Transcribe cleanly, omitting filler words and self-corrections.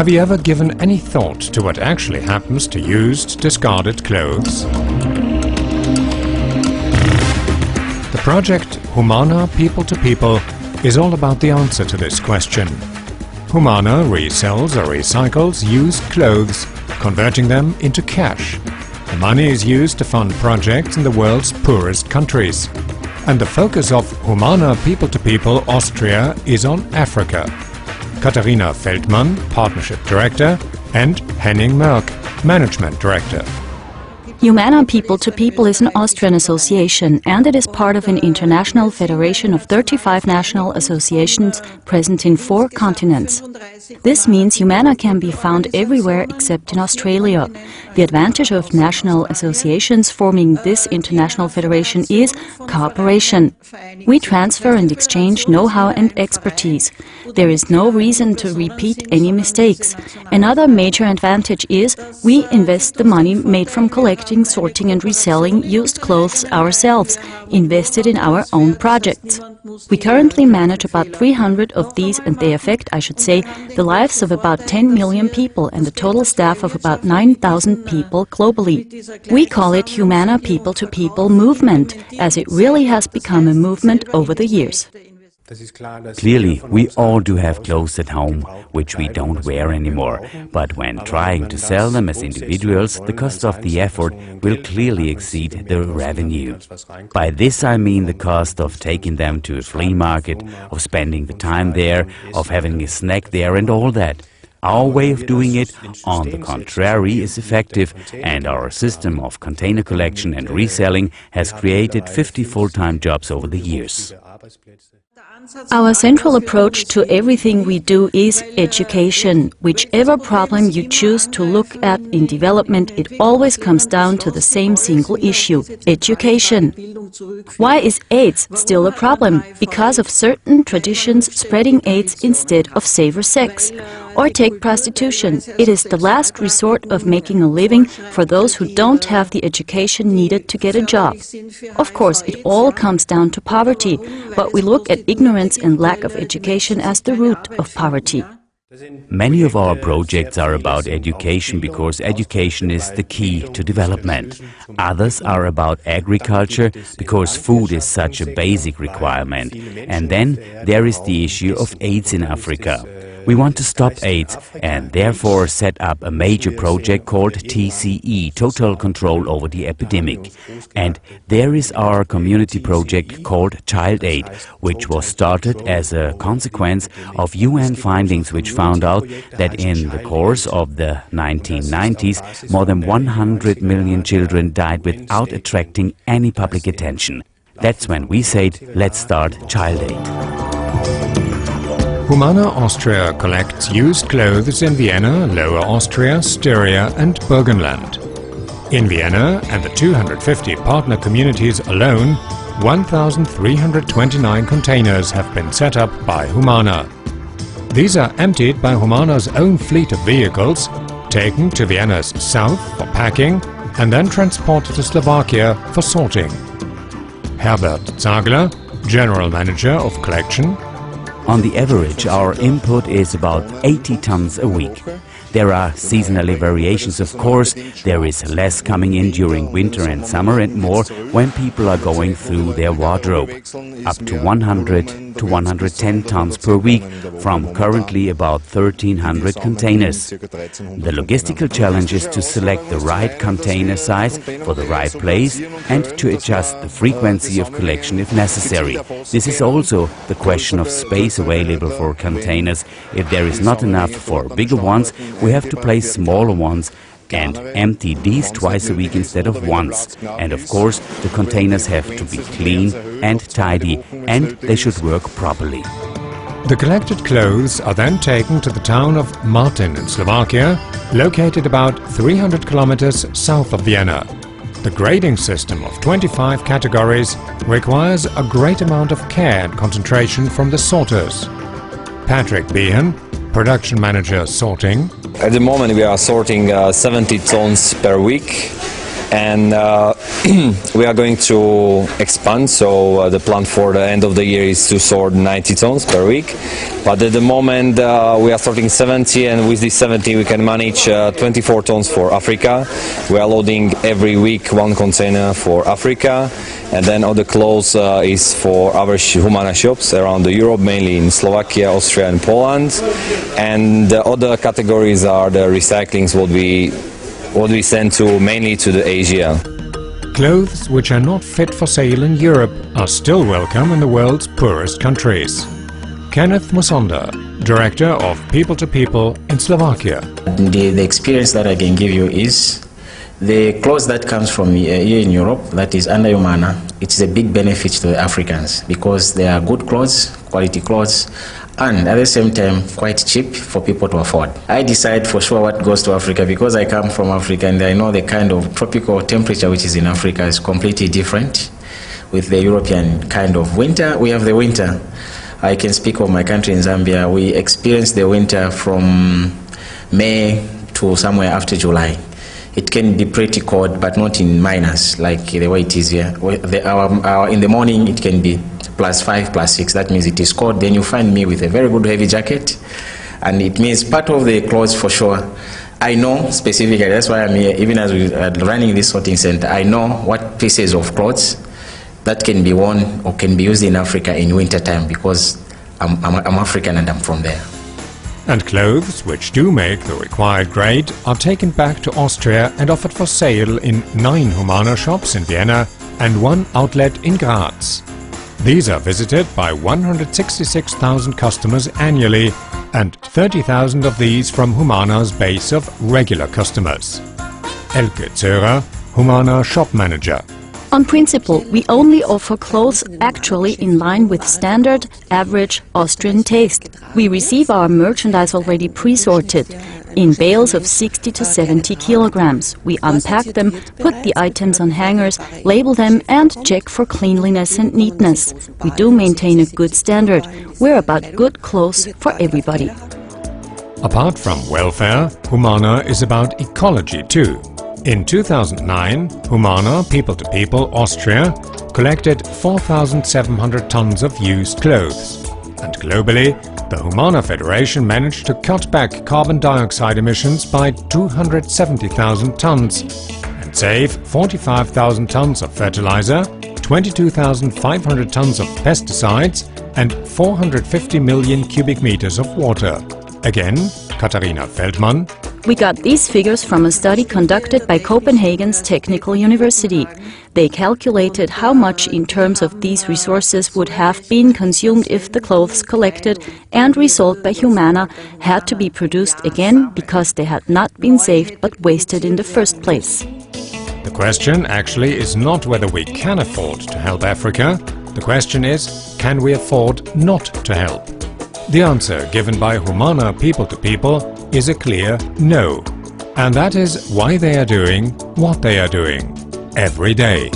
Have you ever given any thought to what actually happens to used, discarded clothes? The project Humana People to People is all about the answer to this question. Humana resells or recycles used clothes, converting them into cash. The money is used to fund projects in the world's poorest countries. And the focus of Humana People to People Austria is on Africa. Katharina Feldmann, Partnership Director, and Henning Mörk, Management Director. Humana People to People is an Austrian association, and it is part of an international federation of 35 national associations present in 4 continents. This means Humana can be found everywhere except in Australia. The advantage of national associations forming this international federation is cooperation. We transfer and exchange know-how and expertise. There is no reason to repeat any mistakes. Another major advantage is we invest the money made from collecting, sorting and reselling used clothes ourselves, invested in our own projects. We currently manage about 300 of these, and they affect, I should say, the lives of about 10 million people and the total staff of about 9,000 people globally. We call it Humana People to People movement, as it really has become a movement over the years. Clearly, we all do have clothes at home, which we don't wear anymore. But when trying to sell them as individuals, the cost of the effort will clearly exceed the revenue. By this I mean the cost of taking them to a flea market, of spending the time there, of having a snack there and all that. Our way of doing it, on the contrary, is effective, and our system of container collection and reselling has created 50 full-time jobs over the years. Our central approach to everything we do is education. Whichever problem you choose to look at in development, it always comes down to the same single issue: education. Why is AIDS still a problem? Because of certain traditions spreading AIDS instead of safer sex. Or take prostitution. It is the last resort of making a living for those who don't have the education needed to get a job. Of course, it all comes down to poverty, but we look at ignorance and lack of education as the root of poverty. Many of our projects are about education because education is the key to development. Others are about agriculture because food is such a basic requirement. And then there is the issue of AIDS in Africa. We want to stop AIDS and therefore set up a major project called TCE, Total Control Over the Epidemic. And there is our community project called Child Aid, which was started as a consequence of UN findings which found out that in the course of the 1990s, more than 100 million children died without attracting any public attention. That's when we said, let's start Child Aid. Humana Austria collects used clothes in Vienna, Lower Austria, Styria and Burgenland. In Vienna and the 250 partner communities alone, 1,329 containers have been set up by Humana. These are emptied by Humana's own fleet of vehicles, taken to Vienna's south for packing and then transported to Slovakia for sorting. Herbert Zagler, General Manager of Collection. On the average, our input is about 80 tons a week. There are seasonally variations, of course. There is less coming in during winter and summer and more when people are going through their wardrobe. Up to 100 to 110 tons per week from currently about 1,300 containers. The logistical challenge is to select the right container size for the right place and to adjust the frequency of collection if necessary. This is also the question of space available for containers. If there is not enough for bigger ones, we have to place smaller ones and empty these twice a week instead of once. And of course, the containers have to be clean and tidy, and they should work properly. The collected clothes are then taken to the town of Martin in Slovakia, located about 300 kilometers south of Vienna. The grading system of 25 categories requires a great amount of care and concentration from the sorters. Patrick Behan, Production Manager Sorting. At the moment we are sorting 70 tons per week. and we are going to expand. So the plan for the end of the year is to sort 90 tons per week. But at the moment we are sorting 70, and with this 70 we can manage 24 tons for Africa. We are loading every week one container for Africa, and then all the clothes is for our Humana shops around Europe, mainly in Slovakia, Austria and Poland. And the other categories are the recyclings, what we send to mainly to the Asia. Clothes which are not fit for sale in Europe are still welcome in the world's poorest countries. Kenneth Musonda, Director of People to People in Slovakia. The experience that I can give you is the clothes that comes from here in Europe, that is under Humana, it's a big benefit to the Africans because they are good clothes, quality clothes, and at the same time quite cheap for people to afford. I decide for sure what goes to Africa because I come from Africa and I know the kind of tropical temperature which is in Africa is completely different with the European kind of winter. We have the winter. I can speak of my country in Zambia. We experience the winter from May to somewhere after July. It can be pretty cold, but not in minus like the way it is here. In the morning it can be +5, +6. That means it is cold. Then you find me with a very good heavy jacket, and it means part of the clothes for sure. I know specifically, that's why I'm here, even as we are running this sorting center, I know what pieces of clothes that can be worn or can be used in Africa in winter time because I'm African and I'm from there. And clothes which do make the required grade are taken back to Austria and offered for sale in 9 Humana shops in Vienna and 1 outlet in Graz. These are visited by 166,000 customers annually, and 30,000 of these from Humana's base of regular customers. Elke Zörer, Humana shop manager. On principle, we only offer clothes actually in line with standard, average Austrian taste. We receive our merchandise already pre-sorted in bales of 60 to 70 kilograms. We unpack them, put the items on hangers, label them and check for cleanliness and neatness. We do maintain a good standard. We're about good clothes for everybody. Apart from welfare, Humana is about ecology too. In 2009, Humana People to People Austria collected 4,700 tons of used clothes. And globally, the Humana Federation managed to cut back carbon dioxide emissions by 270,000 tons and save 45,000 tons of fertilizer, 22,500 tons of pesticides and 450 million cubic meters of water. Again, Katharina Feldmann. We got these figures from a study conducted by Copenhagen's Technical University. They calculated how much in terms of these resources would have been consumed if the clothes collected and resold by Humana had to be produced again because they had not been saved but wasted in the first place. The question actually is not whether we can afford to help Africa. The question is, can we afford not to help? The answer given by Humana People to People is a clear no. And that is why they are doing what they are doing every day.